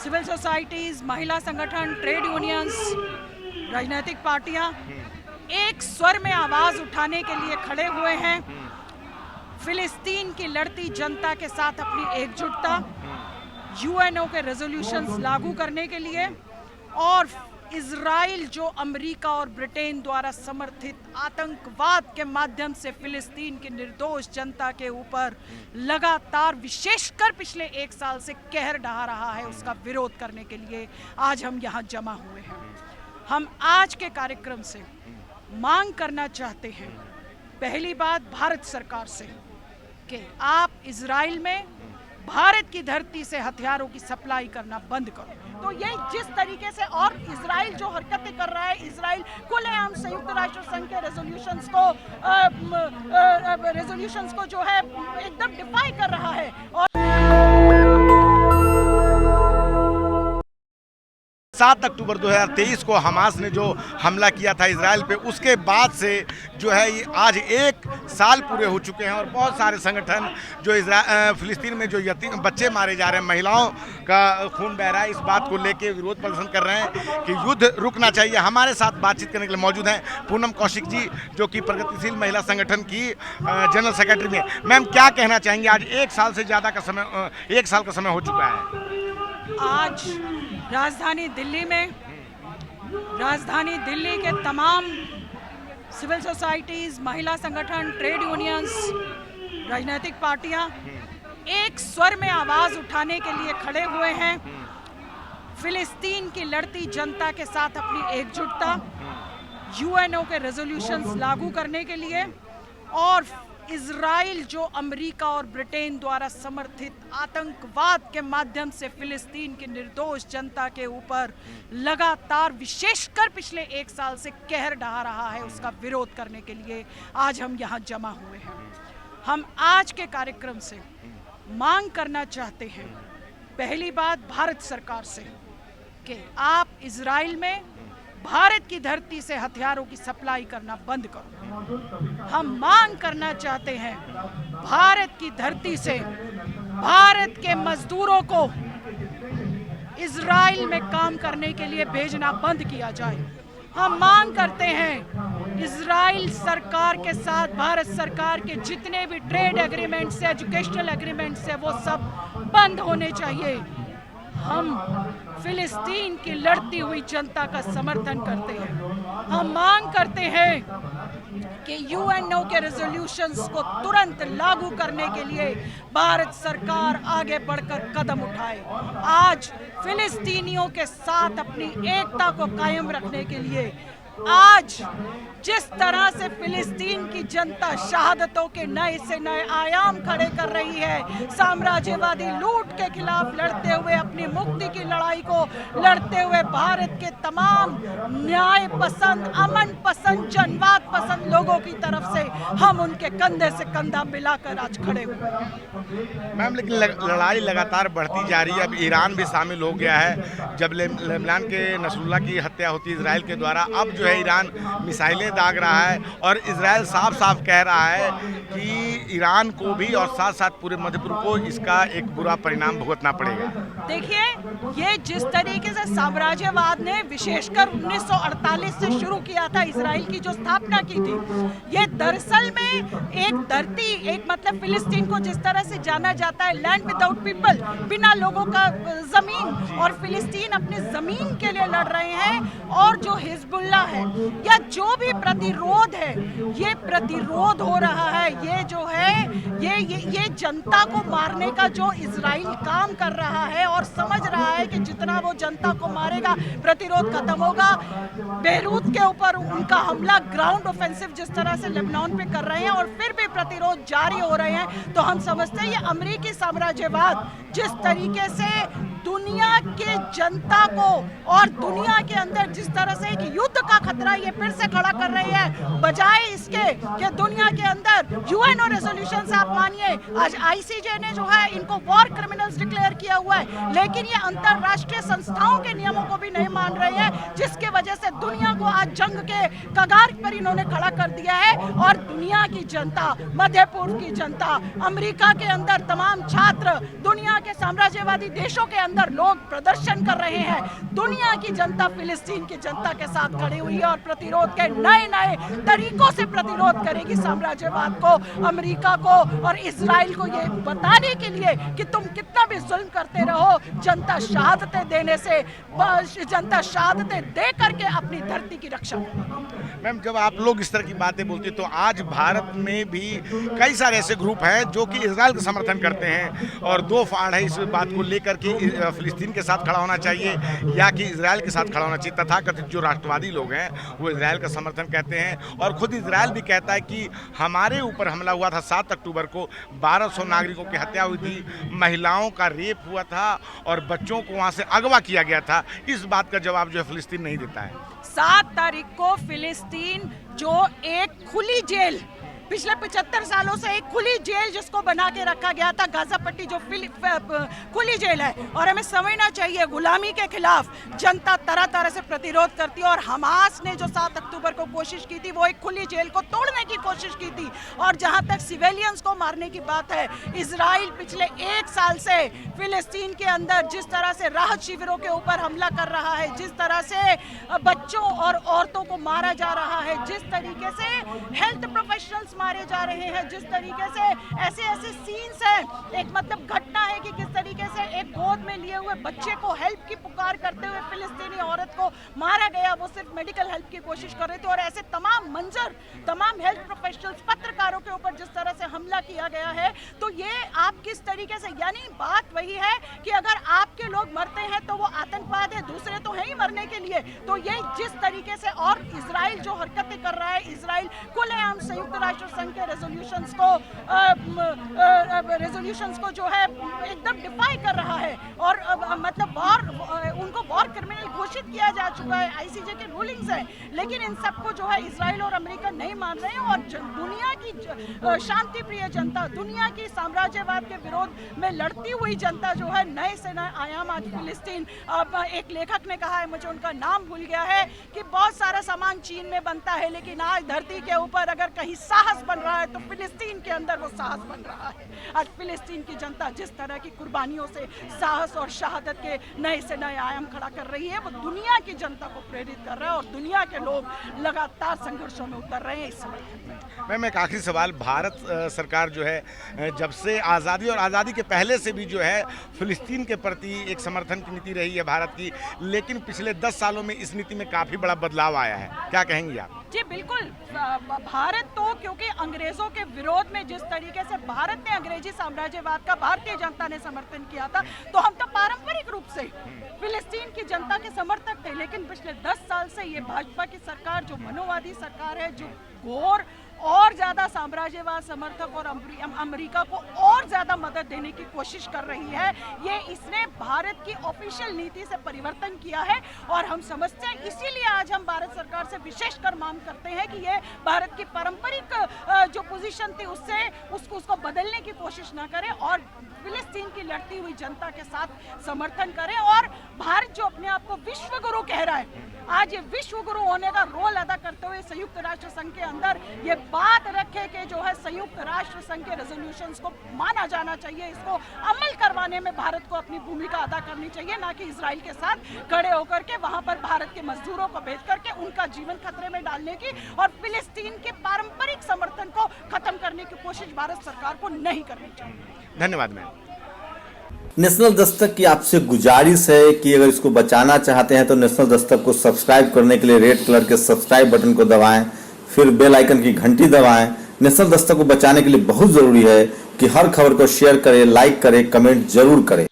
Civil societies, महिला संगठन, trade unions, राजनीतिक पार्टियां एक स्वर में आवाज उठाने के लिए खड़े हुए हैं। फिलिस्तीन की लड़ती जनता के साथ अपनी एकजुटता, यूएनओ के रेजोल्यूशंस लागू करने के लिए और इजराइल जो अमेरिका और ब्रिटेन द्वारा समर्थित आतंकवाद के माध्यम से फिलिस्तीन की निर्दोष जनता के ऊपर लगातार विशेषकर पिछले 1 साल से कहर ढहा रहा है, उसका विरोध करने के लिए आज हम यहाँ जमा हुए हैं। हम आज के कार्यक्रम से मांग करना चाहते हैं, पहली बात भारत सरकार से कि आप इजराइल में भारत की धरती से हथियारों की सप्लाई करना बंद करो। तो ये जिस तरीके से और इजराइल जो हरकतें कर रहा है, इजराइल खुलेआम संयुक्त राष्ट्र संघ के रेजोल्यूशंस को जो है एकदम डिफाई कर रहा है। और 7 अक्टूबर 2023 को हमास ने जो हमला किया था इजराइल पे, उसके बाद से जो है ये आज 1 साल पूरे हो चुके हैं और बहुत सारे संगठन जो फिलिस्तीन में जो यतीम बच्चे मारे जा रहे हैं, महिलाओं का खून बह रहा है, इस बात को लेके विरोध प्रदर्शन कर रहे हैं कि युद्ध रुकना चाहिए। हमारे साथ बातचीत करने के लिए मौजूद हैं पूनम कौशिक जी, जो कि प्रगतिशील महिला संगठन की जनरल सेक्रेटरी में। मैम, क्या कहना चाहेंगे? आज 1 साल से ज़्यादा का समय 1 साल का समय हो चुका है। आज राजधानी दिल्ली के तमाम सिविल सोसाइटीज, महिला संगठन, ट्रेड यूनियंस, राजनीतिक पार्टियां एक स्वर में आवाज उठाने के लिए खड़े हुए हैं। फिलिस्तीन की लड़ती जनता के साथ अपनी एकजुटता, यूएनओ के रेजोल्यूशंस लागू करने के लिए और इजराइल जो अमेरिका और ब्रिटेन द्वारा समर्थित आतंकवाद के माध्यम से फिलिस्तीन की निर्दोष जनता के ऊपर लगातार विशेषकर पिछले 1 साल से कहर ढहा रहा है, उसका विरोध करने के लिए आज हम यहाँ जमा हुए हैं। हम आज के कार्यक्रम से मांग करना चाहते हैं, पहली बात भारत सरकार से कि आप इजराइल में भारत की धरती से हथियारों की सप्लाई करना बंद करो। हम मांग करना चाहते हैं, भारत की धरती से भारत के मजदूरों को इजराइल में काम करने के लिए भेजना बंद किया जाए। हम मांग करते हैं, इजराइल सरकार के साथ भारत सरकार के जितने भी ट्रेड एग्रीमेंट्स है, एजुकेशनल एग्रीमेंट्स है, वो सब बंद होने चाहिए। हम फिलिस्तीन की लड़ती हुई जनता का समर्थन करते हैं। हम मांग करते हैं कि यूएनओ के रेजोल्यूशंस को तुरंत लागू करने के लिए भारत सरकार आगे बढ़कर कदम उठाए। आज फिलिस्तीनियों के साथ अपनी एकता को कायम रखने के लिए आज जिस तरह से फिलिस्तीन की जनता शहादतों के नए से नए आयाम खड़े कर रही है, साम्राज्यवादी लूट के खिलाफ लड़ते हुए, अपनी मुक्ति की लड़ाई को लड़ते हुए भारत के तमाम न्याय पसंद, अमन पसंद, जनवाद पसंद लोगों की तरफ से हम उनके कंधे से कंधा मिलाकर आज खड़े हुए। मैम, लेकिन लड़ाई लगातार बढ़ती जा रही है। अब ईरान भी शामिल हो गया है। जब लेबनान के नसरुल्लाह की हत्या होती है इजराइल के द्वारा, अब जो है ईरान मिसाइलें दाग रहा है और इजराइल साफ साफ कह रहा है कि ईरान को भी और साथ साथ पूरे मध्य पूर्व को इसका एक बुरा परिणाम भुगतना पड़ेगा। देखिए, ये जिस तरीके से साम्राज्यवाद ने विशेषकर 1948 से शुरू किया था, इजराइल की जो स्थापना की थी, ये दरअसल में एक धरती, एक मतलब फिलिस्तीन को जिस तरह से जाना जाता है, लैंड विदाउट पीपल, बिना लोगों का जमीन, और फिलिस्तीन अपनी जमीन के लिए लड़ रहे हैं। और जो हिजबुल्लाह है या जो भी प्रतिरोध है, ये प्रतिरोध हो रहा है, ये जो है ये जनता को मारने का जो इजराइल काम कर रहा है और समझ रहा है कि जितना वो जनता को मारेगा प्रतिरोध खत्म होगा। बेरूत के ऊपर उनका हमला, ग्राउंड ऑफेंसिव जिस तरह से लेबनान पे कर रहे हैं और फिर भी प्रतिरोध जारी हो रहे हैं, तो हम समझते हैं ये अमेरिकी साम्राज्यवाद जिस तरीके से दुनिया के जनता को और दुनिया के अंदर जिस तरह से एक युद्ध का खतरा ये फिर से खड़ा कर रही है, बजाय इसके कि दुनिया के अंदर यूएनओ रेजोल्यूशंस, आप मानिए आज आईसीजे ने जो है इनको वॉर क्रिमिनल्स डिक्लेयर किया हुआ है, लेकिन ये अंतरराष्ट्रीय संस्थाओं के नियमों को भी नहीं मान रहे हैं, जिसके वजह से दुनिया को आज जंग के कगार पर इन्होंने खड़ा कर दिया है। और दुनिया की जनता, मध्य पूर्व की जनता, अमेरिका के अंदर तमाम छात्र, दुनिया के साम्राज्यवादी देशों के अंदर लोग प्रदर्शन कर रहे हैं। दुनिया की जनता फिलिस्तीन की जनता के साथ खड़ी हुई है और प्रतिरोध के नए नए तरीकों से प्रतिरोध करेगी साम्राज्यवाद को, अमेरिका को और इजराइल को, ये बताने के लिए कि तुम कितना भी जुल्म करते रहो, जनता शहादतें देने से, जनता शहादतें दे करके अपनी धरती की रक्षा करेगी। मैम, जब आप लोग इस तरह की बातें बोलते हैं तो आज भारत में भी कई सारे ऐसे ग्रुप हैं जो कि इजराइल का समर्थन करते हैं और दो फाड़ है इस बात को लेकर कि फिलिस्तीन के साथ खड़ा होना चाहिए या कि इजराइल के साथ खड़ा होना चाहिए। तथाकथित जो राष्ट्रवादी लोग हैं वो इजराइल का समर्थन कहते हैं और खुद इजराइल भी कहता है कि हमारे ऊपर हमला हुआ था 7 अक्टूबर को, 1200 नागरिकों की हत्या हुई थी, महिलाओं का रेप हुआ था और बच्चों को वहाँ से अगवा किया गया था। इस बात का जवाब जो है फिलिस्तीन नहीं देता है। 7 तारीख को फिलिस्तीन जो एक खुली जेल, पिछले 75 सालों से एक खुली जेल जिसको बना के रखा गया था, गाजा पट्टी जो खुली जेल है, और हमें समझना चाहिए गुलामी के खिलाफ जनता तरह तरह से प्रतिरोध करती है और हमास ने जो 7 अक्टूबर को कोशिश की थी वो एक खुली जेल को तोड़ने की कोशिश की थी। और जहां तक सिविलियंस को मारने की बात है, इजराइल पिछले 1 साल से फिलिस्तीन के अंदर जिस तरह से राहत शिविरों के ऊपर हमला कर रहा है, जिस तरह से बच्चों और औरतों को मारा जा रहा है, जिस तरीके से हेल्थ प्रोफेशनल्स मारे जा रहे हैं, जिस तरीके से ऐसे ऐसे सीन्स हैं, एक मतलब घटना है कि किस तरीके से एक गोद में लिए हुए बच्चे को हेल्प की पुकार करते हुए फिलिस्तीनी औरत को मारा गया, वो सिर्फ मेडिकल हेल्प की कोशिश कर रहे थे। और ऐसे तमाम मंजर, तमाम हेल्थ प्रोफेशनल्स, पत्रकारों के ऊपर जिस तरह से हमला किया गया है, तो ये आप किस तरीके से, यानी बात वही है कि अगर आपके लोग मरते हैं तो वो आतंकवाद है, दूसरे तो है ही मरने के लिए। तो ये जिस तरीके से और इजराइल जो हरकतें कर रहा है, इजराइल खुलेआम संयुक्त राष्ट्र संघ के रेजोल्यूशंस को जो है एकदम डिफाई कर रहा है और मतलब उनको वॉर क्रिमिनल घोषित किया जा चुका है, आईसीजे के रूलिंग्स हैं। लेकिन इन सबको जो है इजराइल और अमेरिका नहीं मान रहे हैं और दुनिया की शांति प्रिय जनता, दुनिया की साम्राज्यवाद के विरोध में लड़ती हुई जनता जो है नए से नए आयाम आज फिलिस्तीन। एक लेखक ने कहा है, मुझे उनका नाम भूल गया है, कि बहुत सारा सामान चीन में बनता है लेकिन आज धरती के ऊपर अगर कहीं साहस बन रहा है तो फिलिस्तीन के अंदर वो साहस बन रहा है। आज फिलिस्तीन की जनता जिस तरह की कुर्बानियों से साहस और शहादत के नए से नए आयाम खड़ा कर रही है, वो दुनिया की जनता को प्रेरित कर रहा है और दुनिया के लोग लगातार संघर्षों में उतर रहे हैं इस समय। मैम, एक आखिरी सवाल, भारत सरकार जो है जब से आज़ादी और आज़ादी के पहले से भी जो है फिलिस्तीन के प्रति एक समर्थन की नीति रही है भारत की, लेकिन पिछले 10 सालों में इस नीति में काफ़ी बड़ा बदलाव आया है, क्या कहेंगी आप? जी बिल्कुल, भारत तो क्योंकि अंग्रेजों के विरोध में जिस तरीके से भारत ने अंग्रेजी साम्राज्यवाद का भारतीय जनता ने समर्थन किया था, तो हम तो पारंपरिक रूप से फिलिस्तीन की जनता के समर्थक थे। लेकिन पिछले 10 साल से ये भाजपा की सरकार जो मनोवादी सरकार है, जो घोर और ज़्यादा साम्राज्यवाद समर्थक और अमेरिका को और ज़्यादा मदद देने की कोशिश कर रही है, ये इसने भारत की ऑफिशियल नीति से परिवर्तन किया है। और हम समझते हैं, इसीलिए आज हम भारत सरकार से विशेषकर मांग करते हैं कि ये भारत की पारंपरिक जो पोजीशन थी उसको बदलने की कोशिश ना करें और फिलिस्तीन की लड़ती हुई जनता के साथ समर्थन करें। और भारत जो अपने आप को विश्व गुरु कह रहा है, आज ये विश्व गुरु होने का रोल अदा करते हुए संयुक्त राष्ट्र संघ के अंदर ये बात रखे कि जो है संयुक्त राष्ट्र संघ के रेजोल्यूशंस को माना जाना चाहिए, इसको अमल करवाने में भारत को अपनी भूमिका अदा करनी चाहिए, ना कि इजराइल के साथ खड़े होकर के वहां पर भारत के मजदूरों को भेज करके उनका जीवन खतरे में डालने की और फिलिस्तीन के पारंपरिक समर्थन को खत्म करने की कोशिश भारत सरकार को नहीं करनी चाहिए। धन्यवाद मैम। नेशनल दस्तक की आपसे गुजारिश है कि अगर इसको बचाना चाहते हैं तो नेशनल दस्तक को सब्सक्राइब करने के लिए रेड कलर के सब्सक्राइब बटन को दबाएं, फिर बेल आइकन की घंटी दबाएं। नेशनल दस्तक को बचाने के लिए बहुत ज़रूरी है कि हर खबर को शेयर करें, लाइक करें, कमेंट जरूर करें।